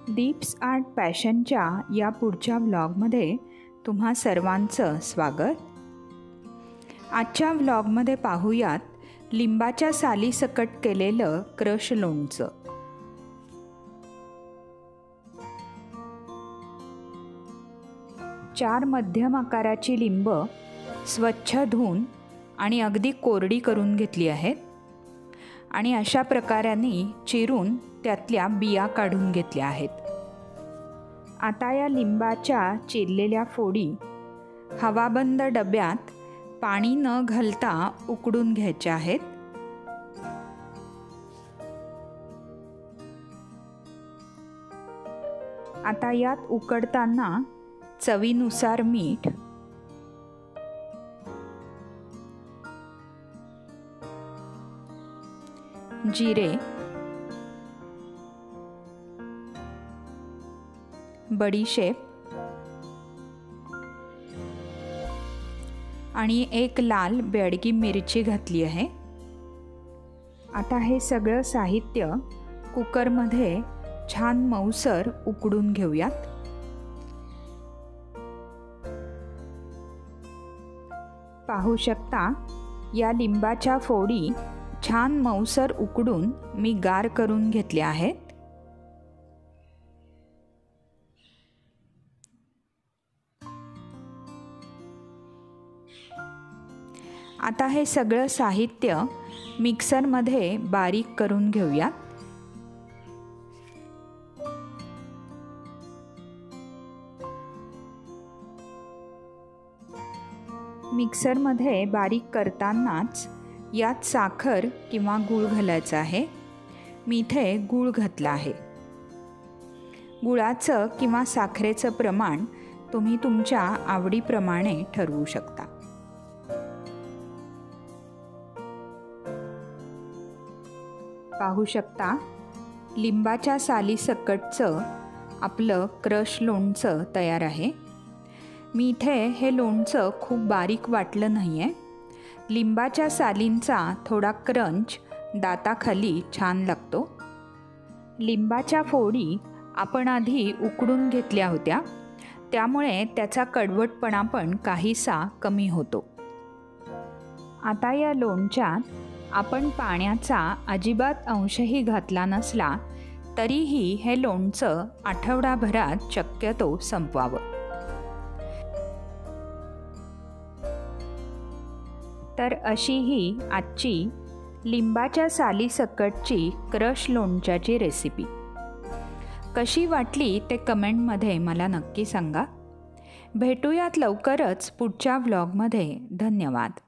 Deep's art पॅशनच्या या पुढच्या व्लॉगमध्ये तुम्हा सर्वांचं स्वागत। आजच्या व्लॉगमध्ये पाहूयात लिंबाच्या सालीसकट केलेलं क्रश लोणचं। चार मध्यम आकाराची लिंब स्वच्छ धुवून आणि अगदी कोरडी करून घेतली आहेत आणि अशा प्रकाराने चिरून त्यातल्या बिया काढून घेतल्या आहेत। आता या लिंबाच्या चिरलेल्या फोडी हवाबंद डब्यात पाणी न घालता उकडून घ्यायच्या आहेत। आता यात उकडताना चवीनुसार मीठ, जिरे, बडीशेप आणि एक लाल बेडगी मिरची घातली आहे। आता हे सगळं साहित्य कुकरमध्ये छान मऊसर उकडून घेऊयात। पाहू शकता या लिंबाच्या फोडी छान मऊसर उकडून मी गार करून घेतल्या आहेत। आता हे सगळं साहित्य मिक्सरमध्ये बारीक करून घेऊयात। मिक्सरमध्ये बारीक करतानाच यात साखर किंवा गूळ घालायचा आहे। मी इथे गूळ घातला आहे। गुळाचं किंवा साखरेचं प्रमाण तुम्ही तुमच्या आवडीप्रमाणे ठरवू शकता। पाहू शकता लिंबाच्या सालीसकटचं आपलं क्रश लोणचं तयार आहे। मी इथे हे लोणचं खूप बारीक वाटलं नाही आहे। लिंबाच्या सालींचा थोडा क्रंच दाताखाली छान लागतो। लिंबाच्या फोडी आपण आधी उकडून घेतल्या होत्या, त्यामुळे त्याचा कडवटपणा पण काहीसा कमी होतो। आता या लोणच्यात आपण पाण्याचा अजिबात अंशही घातला नसला तरीही हे लोणचं आठवडाभरात शक्यतो संपवावं। तर अशी ही आजची लिंबाच्या सालीसकटची क्रश लोणच्याची रेसिपी। कशी वाटली ते कमेंटमध्ये मला नक्की सांगा। भेटूयात लवकरच पुढच्या व्लॉगमध्ये। धन्यवाद।